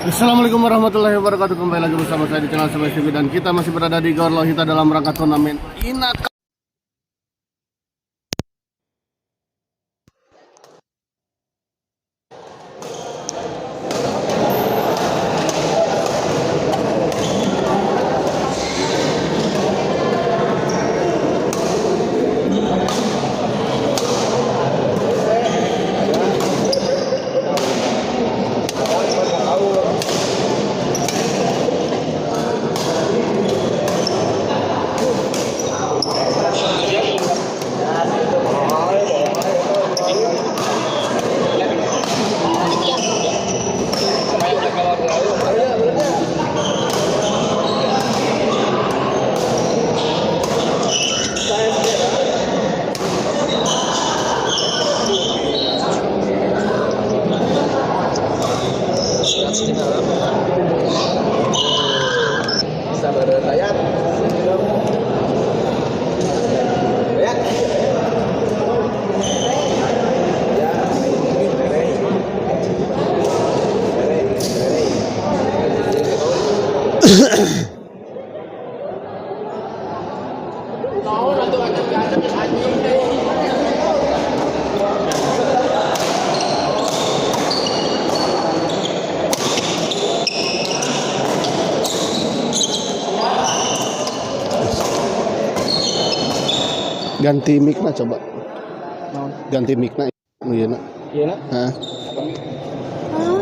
Assalamualaikum warahmatullahi wabarakatuh. Kembali lagi bersama saya di channel Sms TV dan kita masih berada di Gor Lohita dalam rangka turnamen INAK. Ganti mic na coba. Ganti mic na. Iya na. Iya na. Hah?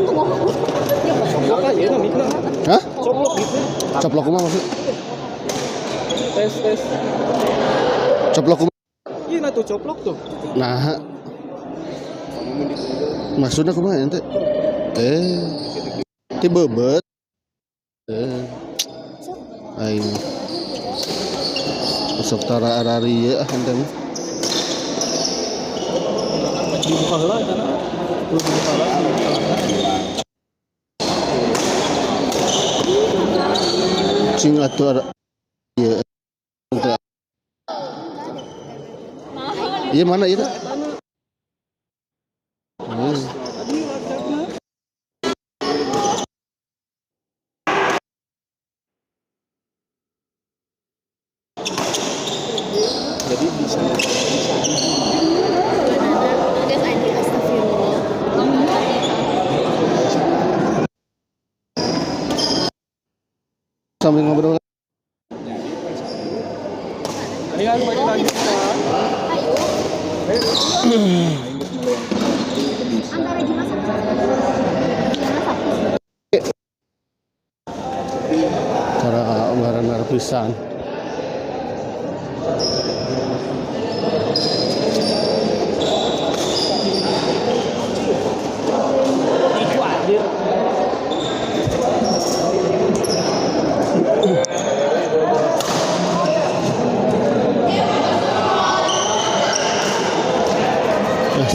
Coplok aja na mic na. Hah? Coplok gitu. Coplok kumaha maksud? Tes. Coplok kumaha? Iya na tuh coplok tuh. Nah. Maksudnya kumaha ente? Ti bebet. Aing. Sok tara arari ya ente mah. Dibuka heula kana. Dibuka heula. Cing atuh ieu. Iya mana ieu? Jadi bisa sambil ngobrol. ayo balik lagi Cara ngaran pisan.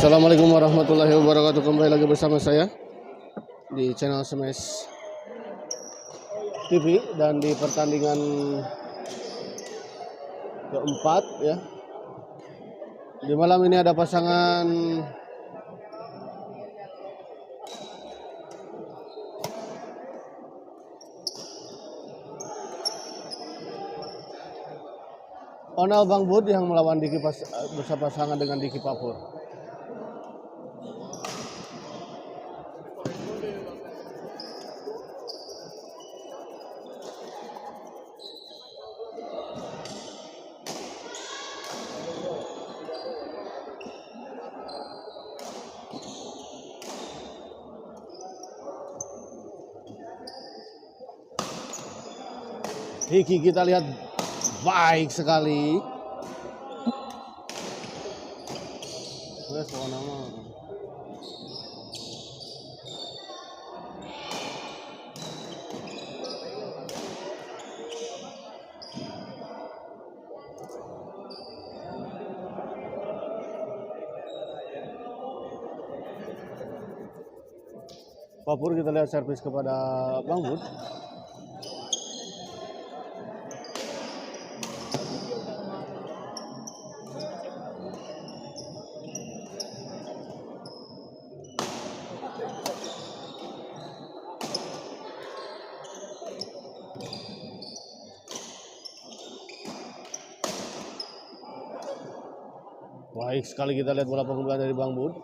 Assalamualaikum warahmatullahi wabarakatuh. Kembali lagi bersama saya di channel Smash TV dan di pertandingan keempat ya. Di malam ini ada pasangan Onal Bang Bud yang melawan Diki bersama pasangan dengan Diki Papur. Diki kita lihat baik sekali. Wes nama. Pak Pur, kita lihat servis kepada Bang Bud. Baik sekali kita lihat bola pengunduhan dari Bang Bud.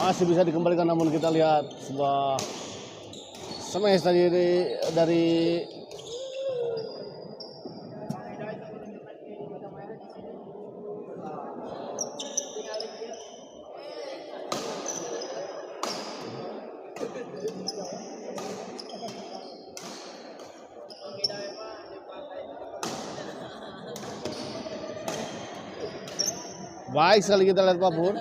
Masih bisa dikembalikan, namun kita lihat sebuah smash dari baik sekali kita lihat Pak Pur.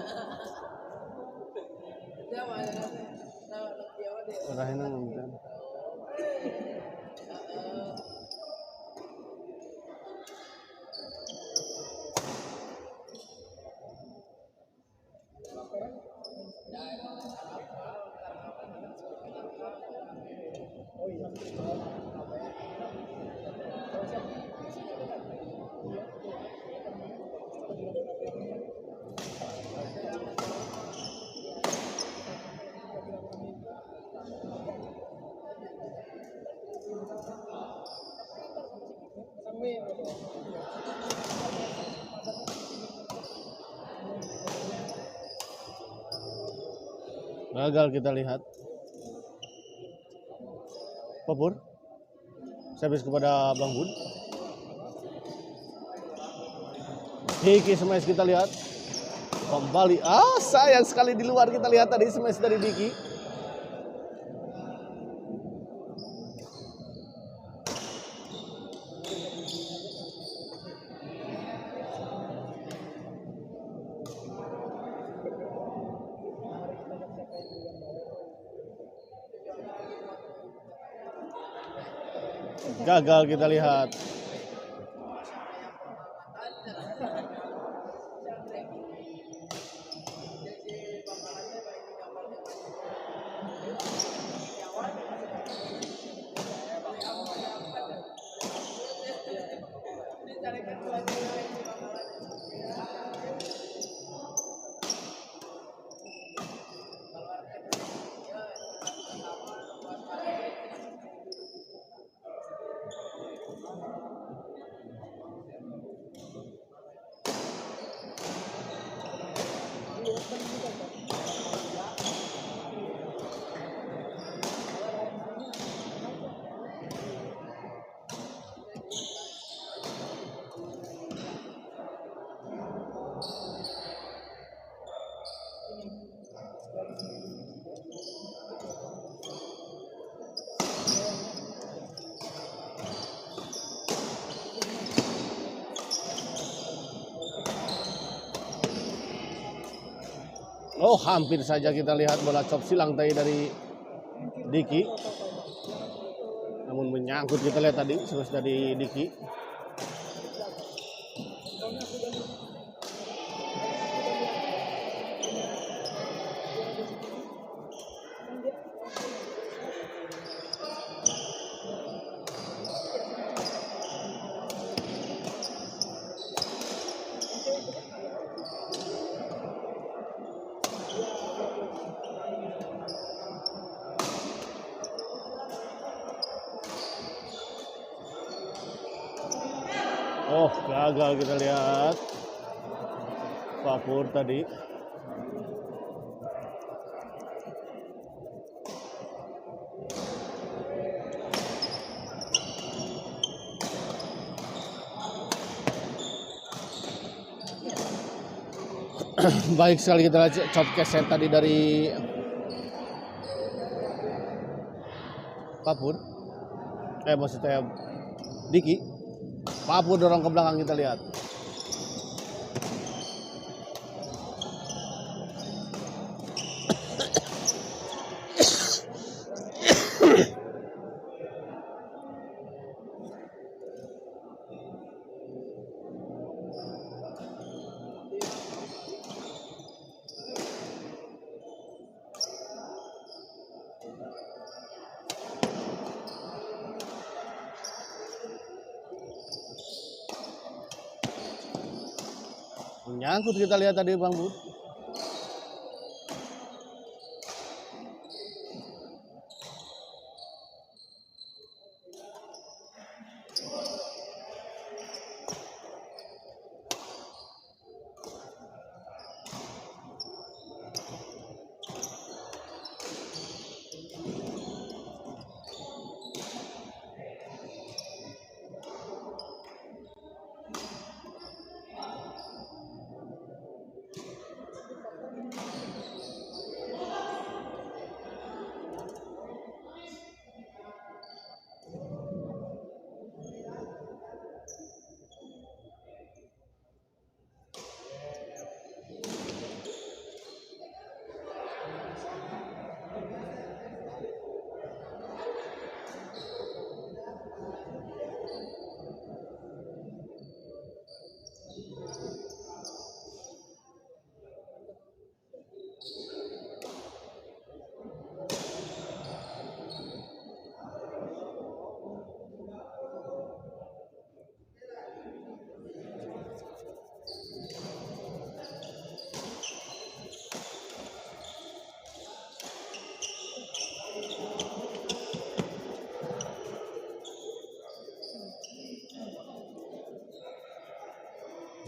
Gagal kita lihat. Pak Pur, servis kepada Bang Bud. Diki smash kita lihat. Kembali. Sayang sekali di luar, kita lihat tadi smash dari Diki. Gagal kita lihat. Oh, hampir saja kita lihat bola chop silang tadi dari Diki. Namun menyangkut, kita lihat tadi terus dari Diki. Oh, gagal kita lihat Pak Pur tadi. Baik sekali kita lihat chop keset tadi dari Pak Pur. Maksudnya Diki. Pak Pur dorong ke belakang, kita lihat. Menyangkut kita lihat tadi Bang Bud.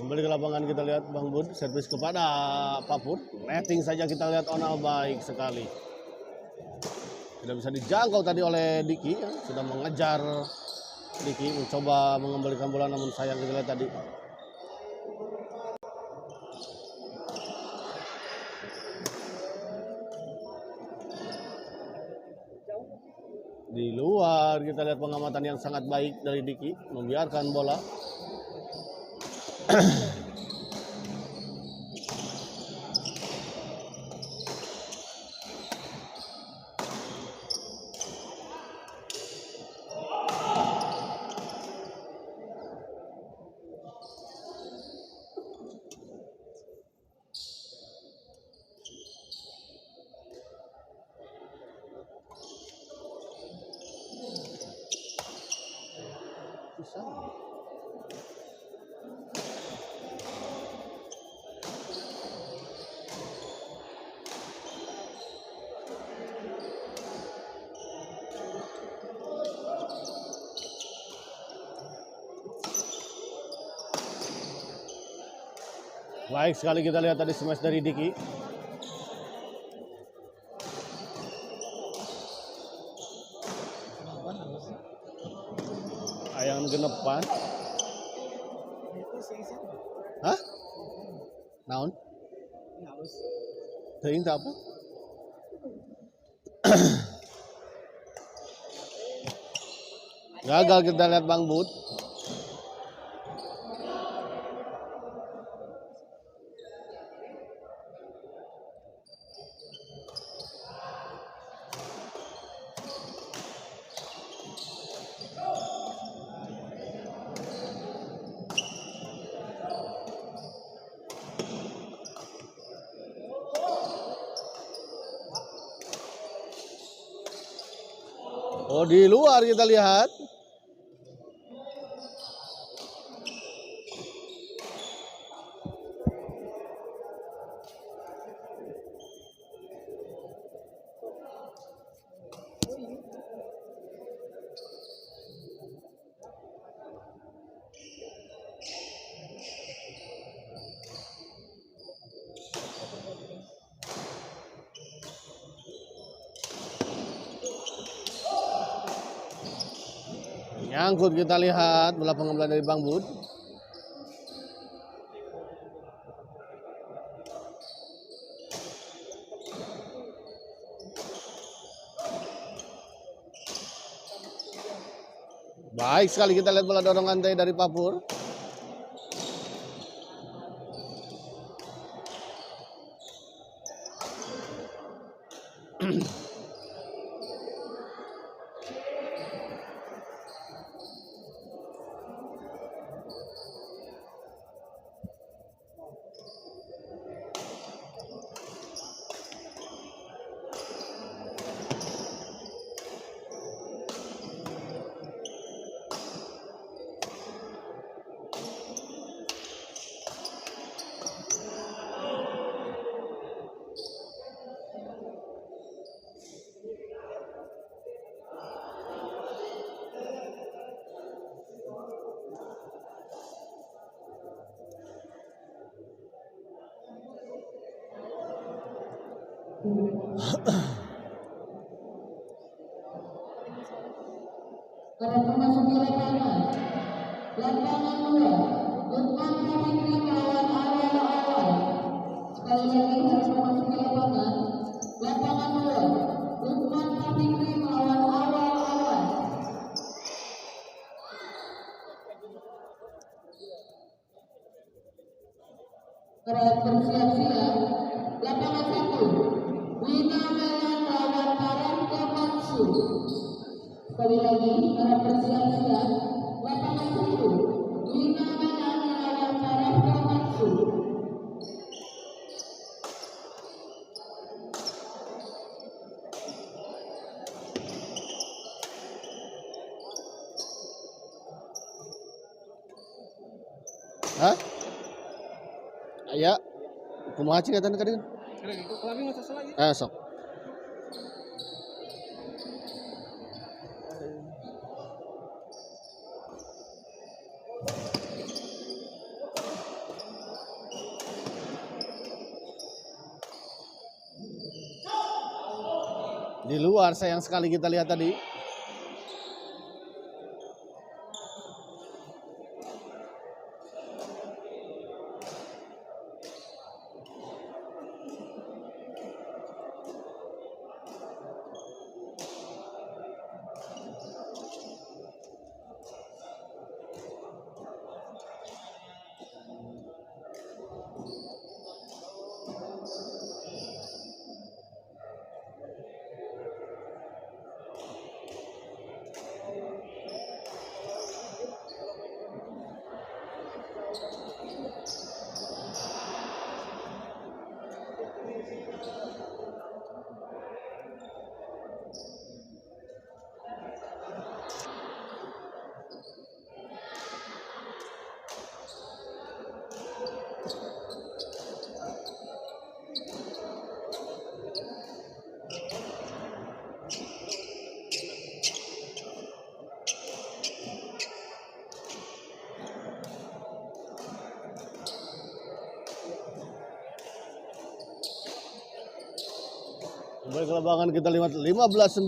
Kembali ke lapangan kita lihat Bang Bud, servis kepada Papur. Netting saja kita lihat Onal baik sekali. Tidak bisa dijangkau tadi oleh Diki, ya. Sudah mengejar Diki, mencoba mengembalikan bola namun sayang kita lihat tadi. Di luar kita lihat pengamatan yang sangat baik dari Diki, membiarkan bola. Baik sekali kita lihat tadi smash dari Diki. Ayang genepan. Hah? Naon? Teuing teh apa? Gagal kita lihat Bang Bud. Oh, di luar kita lihat. Nyangkut kita lihat bola pengembalian dari Bang Bud. Baik sekali kita lihat bola dorongan dari Papur. Para memasuki lapangan 2, Lukman Fikri melawan awal-awal. Sekali lagi harus memasuki lapangan 2, Lukman Fikri melawan awal-awal. Para bersiap-siap lapangan 1, Wina Melan melawan Parangko Matsu. Sekali lagi, para bersiap-siap lapangan 1, Wina Melan melawan Parangko Matsu. Hah? Ya, kumaha cing eta kadin? Sok. Di luar sayang sekali kita lihat tadi. Kembali ke lapangan kita lihat 15-9.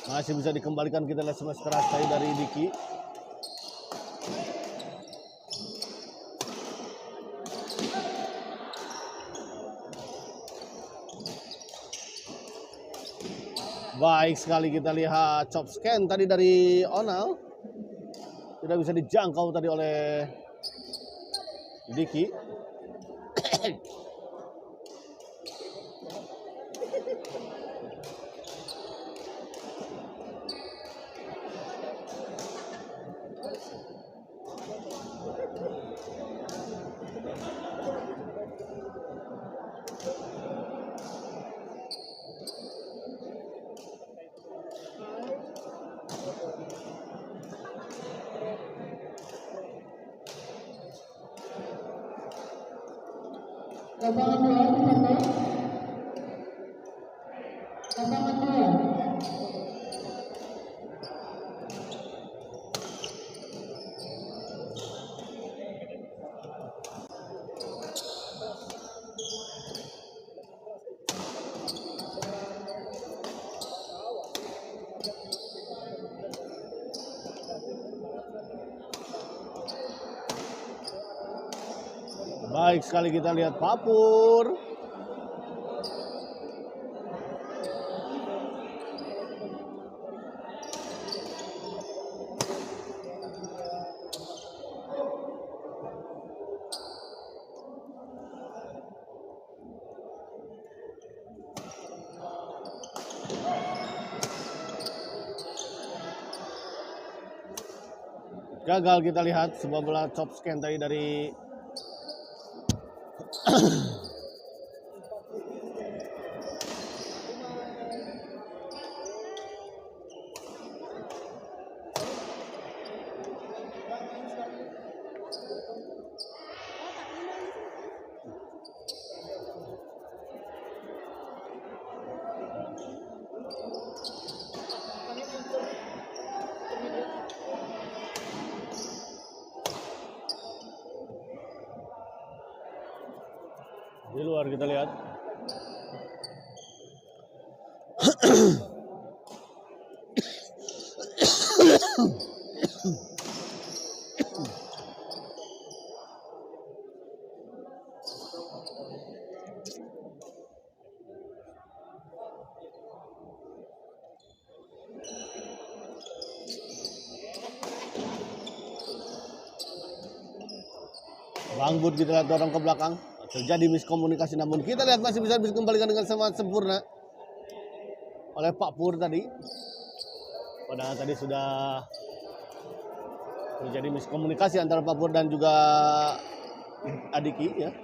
Masih bisa dikembalikan, kita lihat smash keras tadi dari Diki. Baik sekali, kita lihat chop scan tadi dari Onal. Tidak bisa dijangkau tadi oleh Diki. Lapangan 2, lapangan 2. Baik sekali, kita lihat Papur. Gagal kita lihat sebuah bola chop scan tadi dari di luar kita lihat. Bang Bud kita lihat dorong ke belakang. Terjadi miskomunikasi, namun kita lihat masih bisa dikembalikan dengan sangat sempurna oleh Pak Pur tadi. Padahal tadi sudah terjadi miskomunikasi antara Pak Pur dan juga Adiki ya.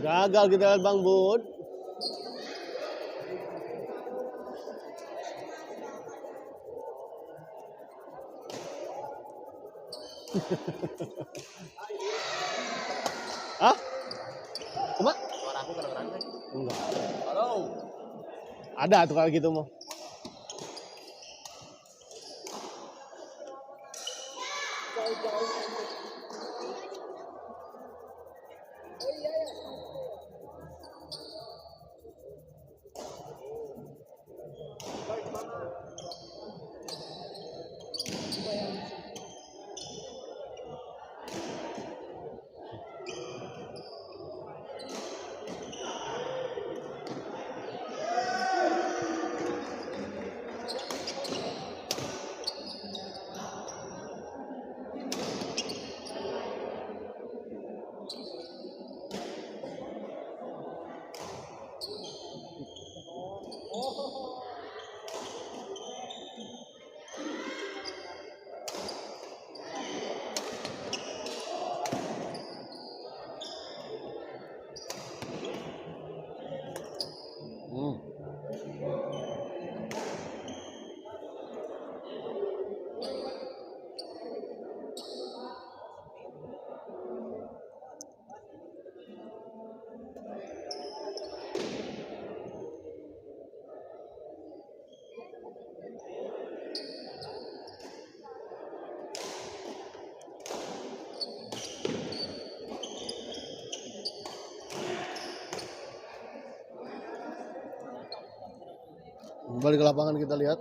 Gagal kita lihat Bang Bud. Hah? Coba? Suara aku kedengeran kan? Enggak. Halo. Ada tuh kalau gitu mau. Kembali ke lapangan kita lihat.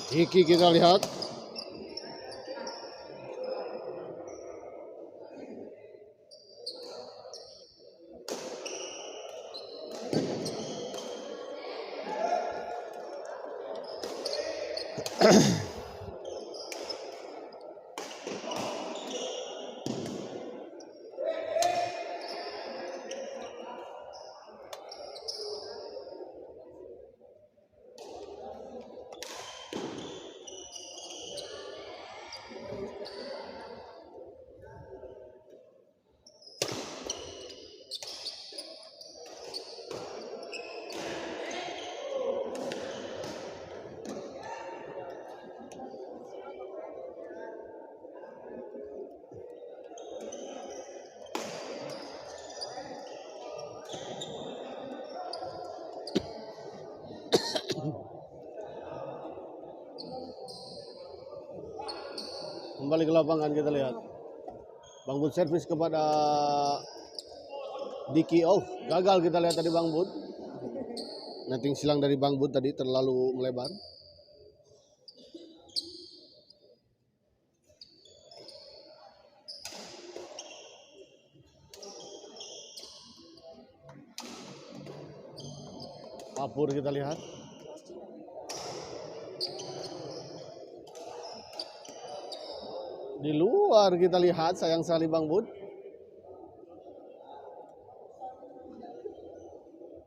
Diki kita lihat. Kembali ke lapangan kita lihat. Bang Bud servis kepada Diki. Oh, gagal kita lihat tadi Bang Bud. Netting silang dari Bang Bud tadi terlalu melebar. Papur kita lihat. Di luar kita lihat, sayang sekali Bang Bud.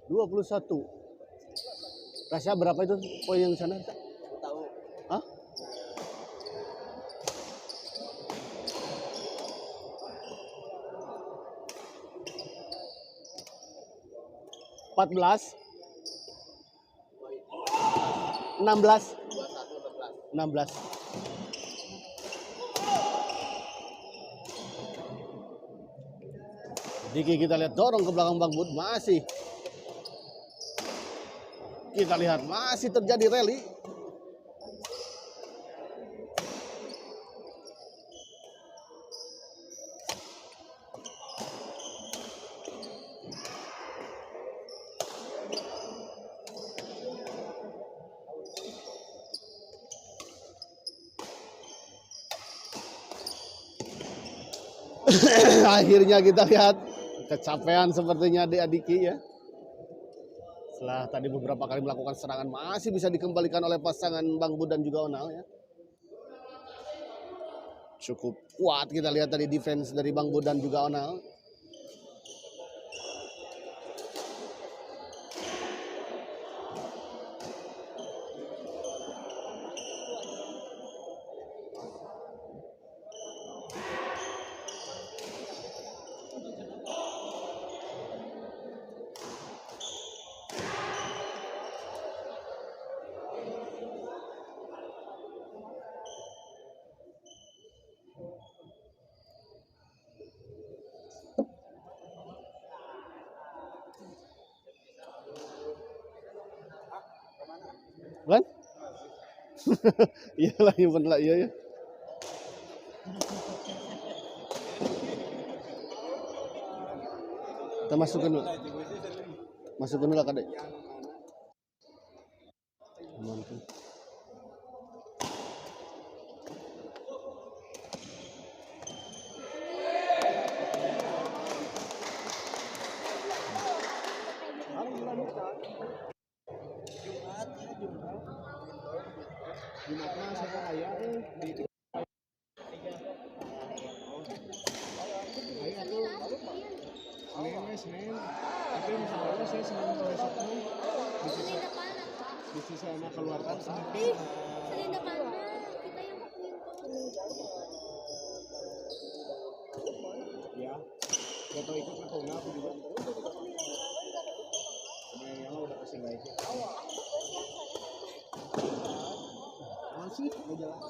21. Rasanya berapa itu poin yang di sana? Tahu. Hah? (14) 16 16. Diki kita lihat dorong ke belakang Bang Bud, masih kita lihat masih terjadi rally. Akhirnya kita lihat kecapean sepertinya Diki ya. Setelah tadi beberapa kali melakukan serangan masih bisa dikembalikan oleh pasangan Bang Bud dan juga Onal ya. Cukup kuat kita lihat tadi defense dari Bang Bud dan juga Onal. Kan? Iyalah yang benar iya ya. Kita masukkan dulu. Masukkan dulu kadek. Mantap. Senin. Tapi misalnya saya Senin besok tuh bisa saya keluarkan Senin depan kita yang ya. Gak tau ikut atau enggak aku juga. Yang udah pasti nggak ikut. Masih nggak jelas.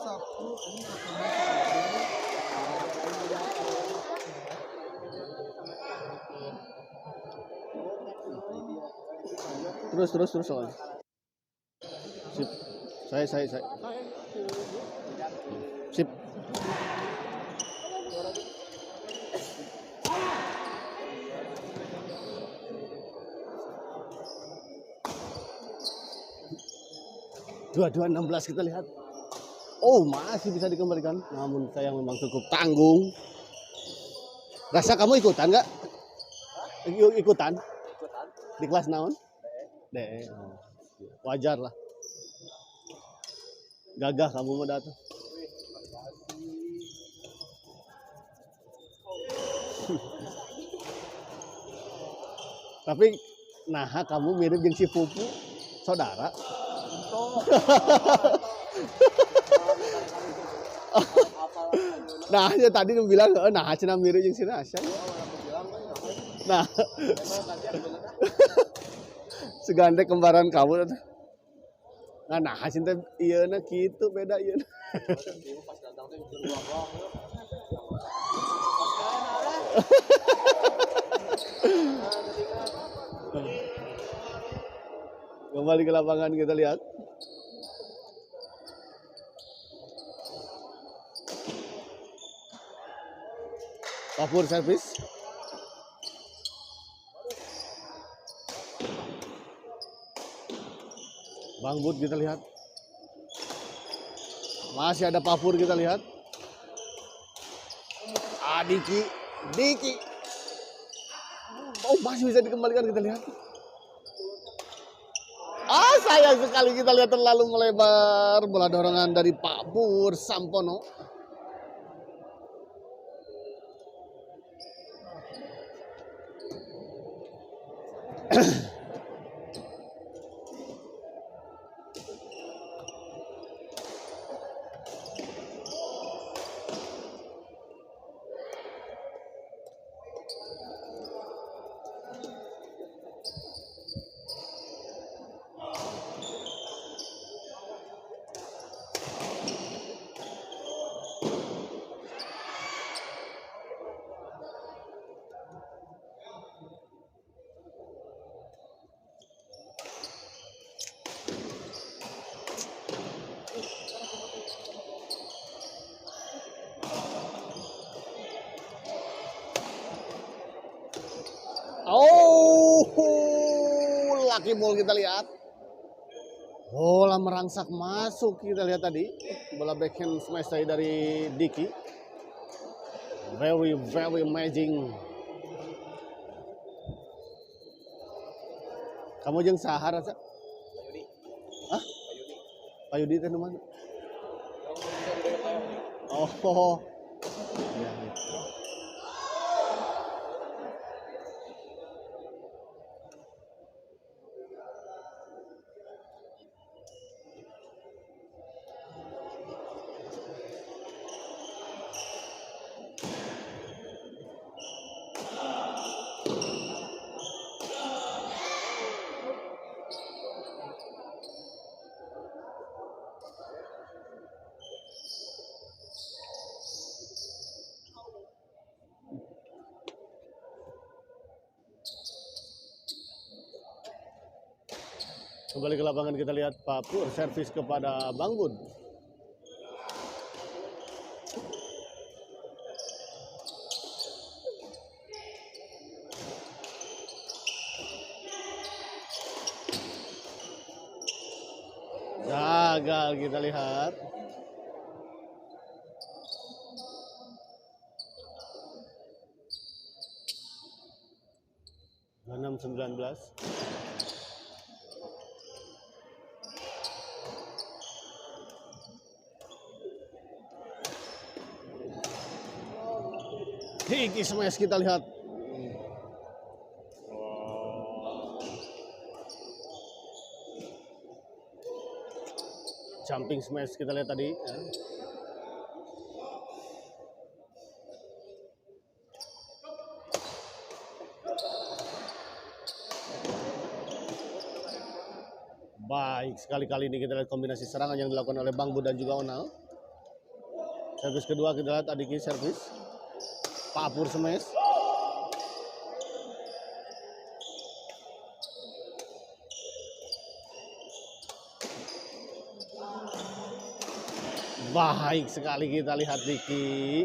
Sabtu ini Terus soalnya. Sip. Saya. Sip. 22-16 kita lihat. Oh, masih bisa dikembalikan. Namun sayang memang cukup tanggung. Rasa kamu ikutan nggak? Ikutan? Di kelas naon? DE. Oh. Wajar lah. Gagah kamu mau datang. Tapi nah kamu mirip jeung si Pupu, saudara. Nah, ya tadi lu bilang, nah cenah mirip jeung si Nasya. Nah, segandeng kembaran kamu. Nah, hasil teh ieu na kitu beda ieu. Kembali ke lapangan kita lihat. Papur servis. Bang Bud kita lihat. Masih ada Papur kita lihat. Diki. Oh, masih bisa dikembalikan kita lihat. Sayang sekali kita lihat terlalu melebar. Bola dorongan dari Pak Pur Sampono. Oh, lucky ball kita lihat. Bola merangsak masuk kita lihat tadi. Bola backhand smash dari Diki. Very amazing. Kamu jeung saha rasa? Hah? Payudi teh nu mana? Oh. Ya. Kembali ke lapangan kita lihat Papur servis kepada Bang Bud. Gagal kita lihat. Enam 19. Diki smash kita lihat. Jumping smash kita lihat tadi. Baik sekali kali ini kita lihat kombinasi serangan yang dilakukan oleh Bang Bud dan juga Onal. Servis kedua kita lihat Adiki servis. Papur smash. Baik sekali kita lihat Diki.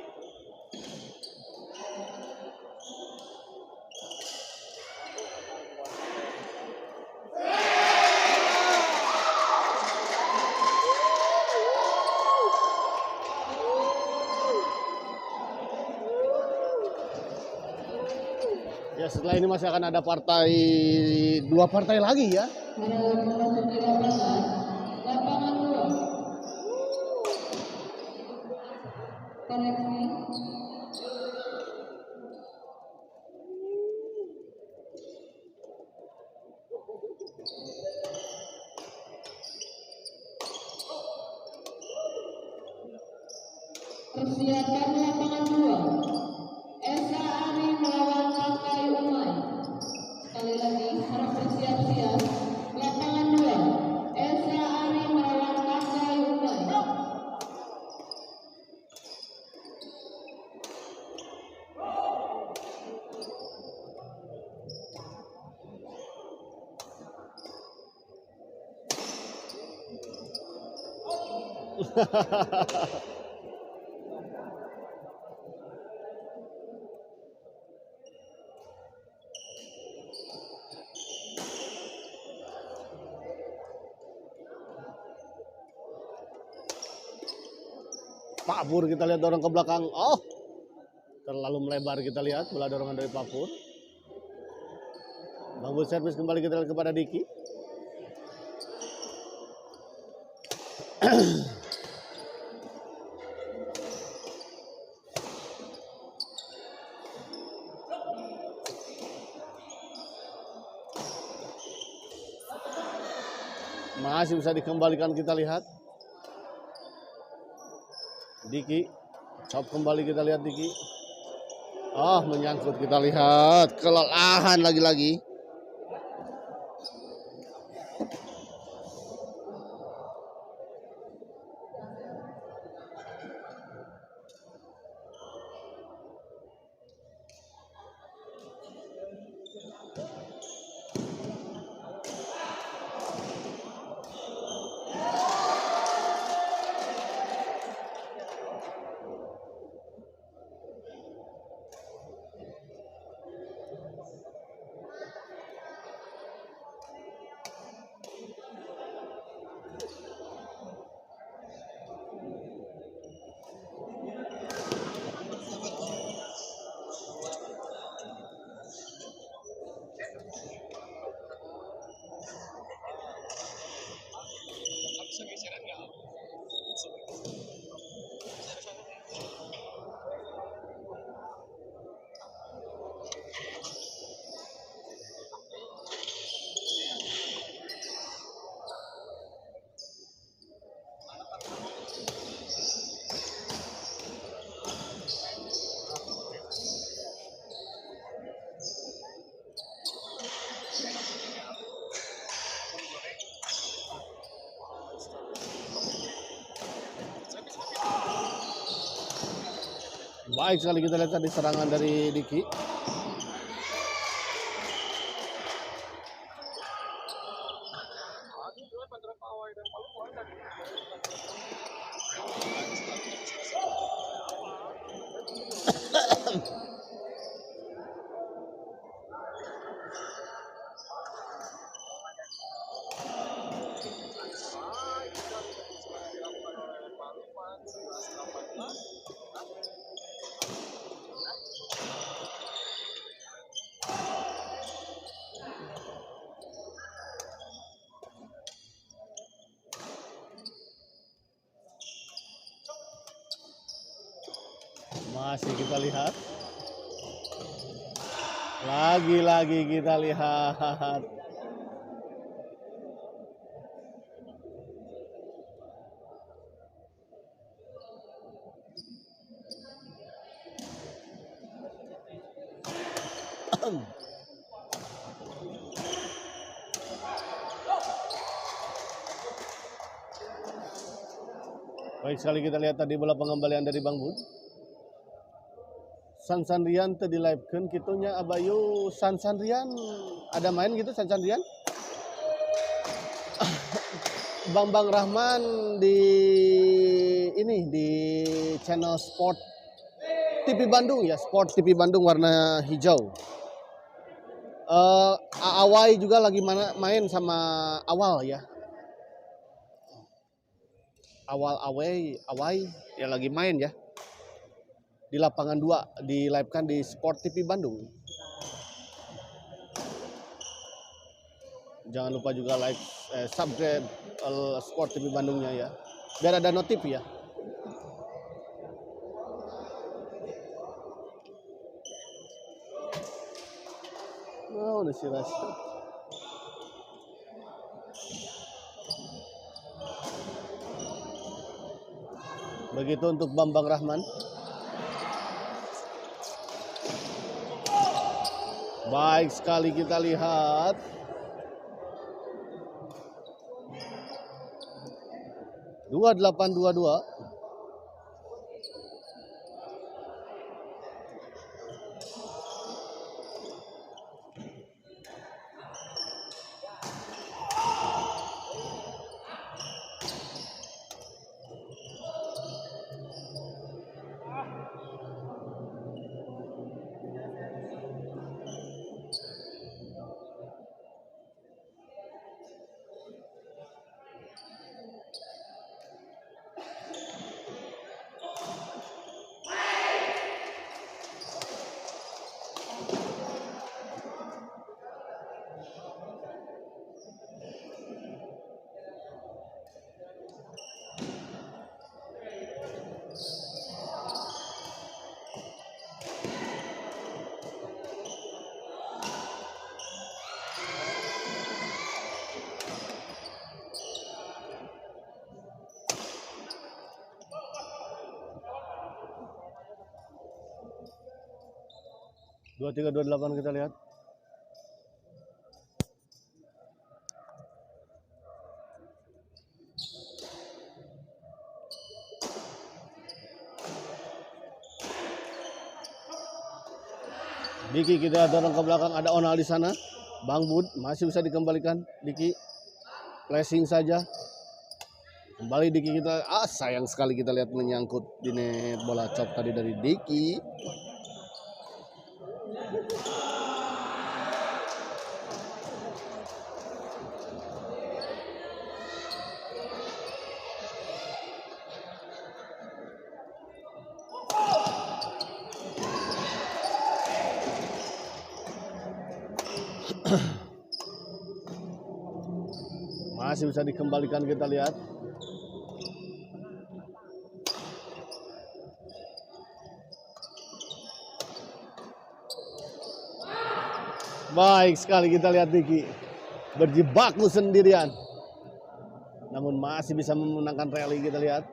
Ya setelah ini masih akan ada dua partai lagi ya. Para memasuki lapangan, lapangan 2. Koreksi. Persiapan lapangan 2. Esa Ari melawan Pakai Umay. Sekali lagi harap bersiap-siap. Lapangan 2. Esa Ari melawan Pakai Umay. Pak Pur kita lihat dorong ke belakang. Oh, terlalu melebar kita lihat bola dorongan dari Pak Pur. Bang Bud servis kembali kita lihat kepada Diki. Masih bisa dikembalikan kita lihat. Diki, chop kembali kita lihat Diki. Oh, menyangkut kita lihat. Kelelahan lagi-lagi. Baik sekali kita lihat tadi serangan dari Diki. Masih kita lihat. Lagi-lagi kita lihat. Baik sekali kita lihat tadi bola pengembalian dari Bang Bud. San Sandrian tadi live-kan kitunya Abayu San Sandrian ada main gitu San Sandrian. Bang Rahman di ini di channel Sport TV Bandung ya, Sport TV Bandung warna hijau. Awai juga lagi main sama Awal ya. Awai ya lagi main ya. Di lapangan 2 di live kan di Sport TV Bandung. Jangan lupa juga like, subscribe Sport TV Bandungnya ya. Biar ada notif ya. Oh, udah si Rashid. Begitu untuk Bambang Rahman. Baik sekali kita lihat. Dua 8-2-2. Dua 3-2-8 kita lihat. Diki kita dorong ke belakang, ada Onal di sana. Bang Bud masih bisa dikembalikan. Diki flashing saja. Kembali Diki kita. Sayang sekali kita lihat menyangkut di net bola chop tadi dari Diki. Masih bisa dikembalikan, kita lihat. Baik sekali kita lihat Diki berjibaku sendirian. Namun masih bisa memenangkan rally, kita lihat.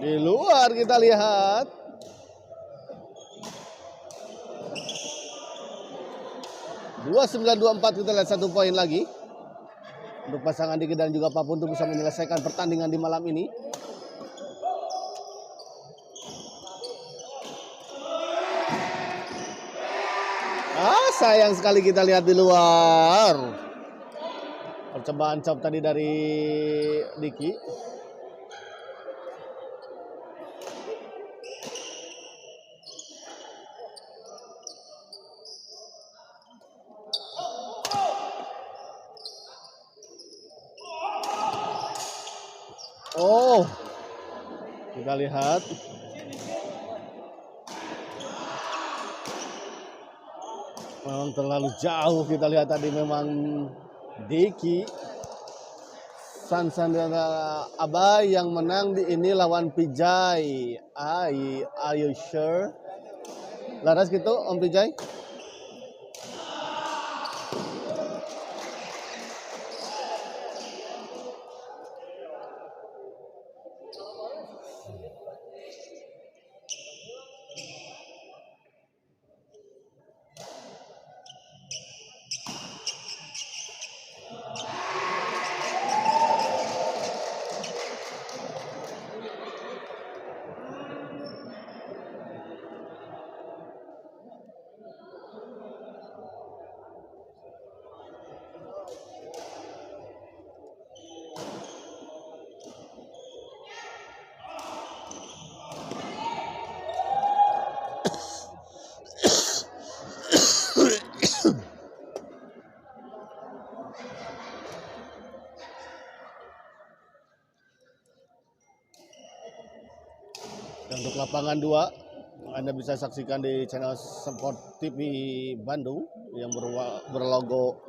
Di luar kita lihat. Dua 9-2-4 kita lihat 1 poin lagi. Untuk pasangan Diki dan juga Papun untuk bisa menyelesaikan pertandingan di malam ini. Sayang sekali kita lihat di luar. Percobaan chop tadi dari Diki. Oh, kita lihat. Memang terlalu jauh, kita lihat tadi memang Diki Sansan dan Abai yang menang di ini lawan Pijay. Are you sure? Laras gitu Om Pijay? Untuk lapangan 2, Anda bisa saksikan di channel Sport TV Bandung yang berlogo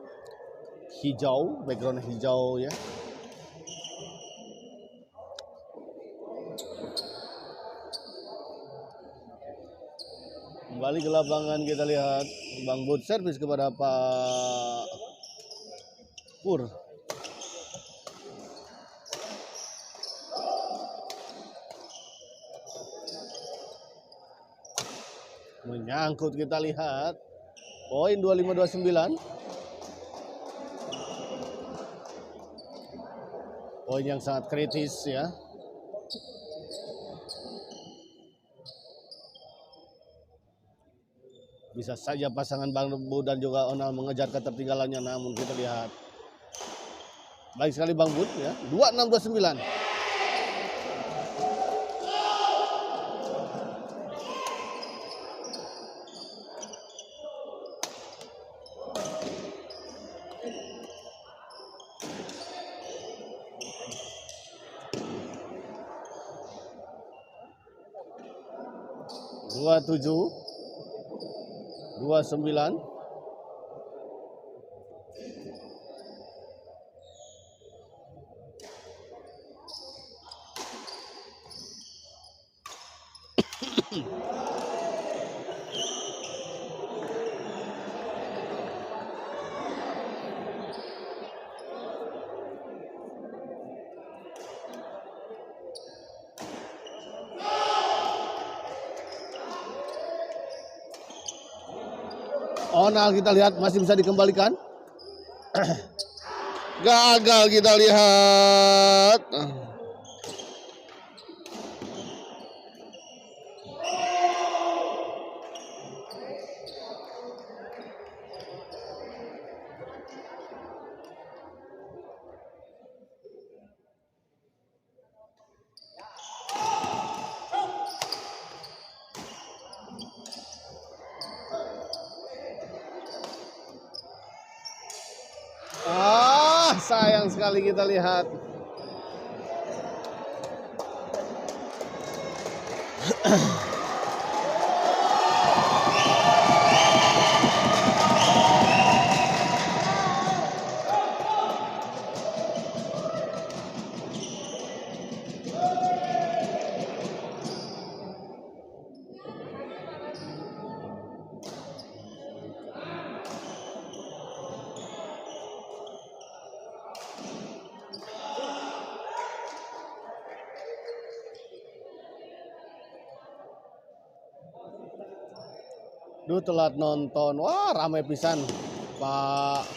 hijau, background hijau ya. Kembali ke lapangan kita lihat Bang Bud servis kepada Pak Pur. Menyangkut kita lihat poin 25-29. Poin yang sangat kritis ya. Bisa saja pasangan Bang Bud dan juga Onal mengejar ketertinggalannya, namun kita lihat baik sekali Bang Bud ya. 26-29. Dua 29. Onal kita lihat masih bisa dikembalikan. Gagal kita lihat. Sayang sekali kita lihat. Duh, telat nonton. Wah, ramai pisan. Pak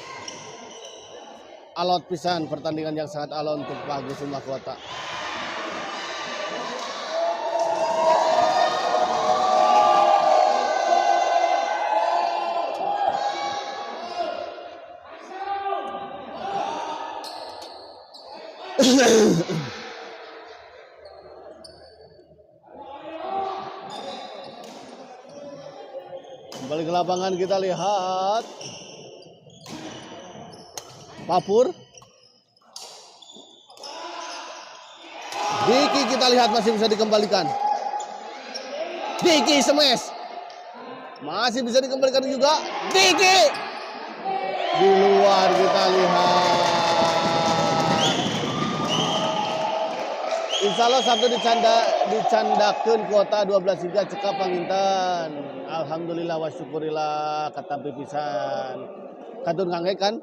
alot pisan, pertandingan yang sangat alot untuk Pak Agus Mahkota. Kembali ke lapangan kita lihat Papur. Diki kita lihat masih bisa dikembalikan. Diki smash. Masih bisa dikembalikan juga. Diki. Di luar kita lihat. Insya Allah Sabtu dicandakeun kuota 12 giga cekap panginten. Alhamdulillah wa syukurillah kata pipisan. Katun ngangge kan?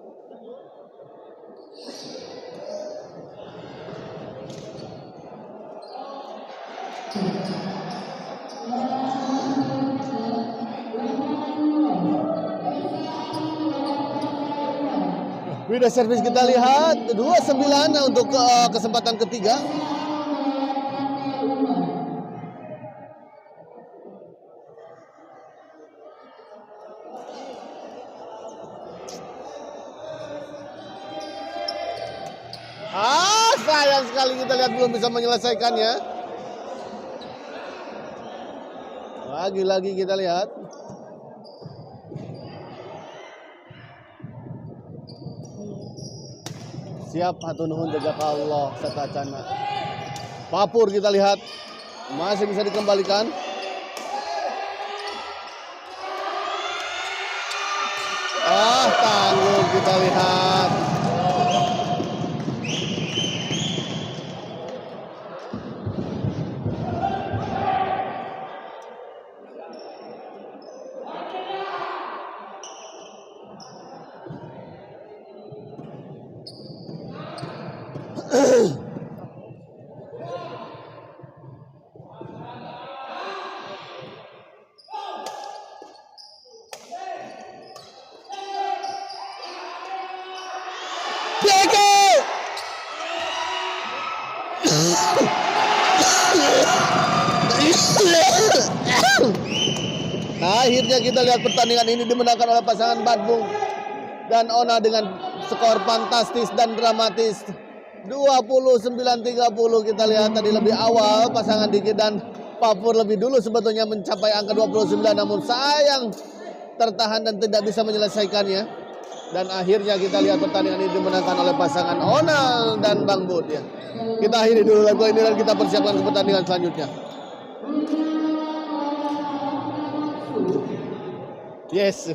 Video servis kita lihat 29 untuk kesempatan ketiga. Sayang sekali kita lihat belum bisa menyelesaikannya. Lagi-lagi kita lihat. Siap hatur nuhun jaga Allah serta cana. Papur kita lihat Masih bisa dikembalikan. Tangguh kita lihat. Nah, akhirnya kita lihat pertandingan ini dimenangkan oleh pasangan Badung dan Ona dengan skor fantastis dan dramatis 29-30. Kita lihat tadi lebih awal pasangan Diki dan Papur lebih dulu sebetulnya mencapai angka 29, namun sayang tertahan dan tidak bisa menyelesaikannya. Dan akhirnya kita lihat pertandingan ini dimenangkan oleh pasangan Onal dan Bang Bud ya. Kita akhiri dulu lagu ini dan kita persiapkan ke pertandingan selanjutnya. Yes.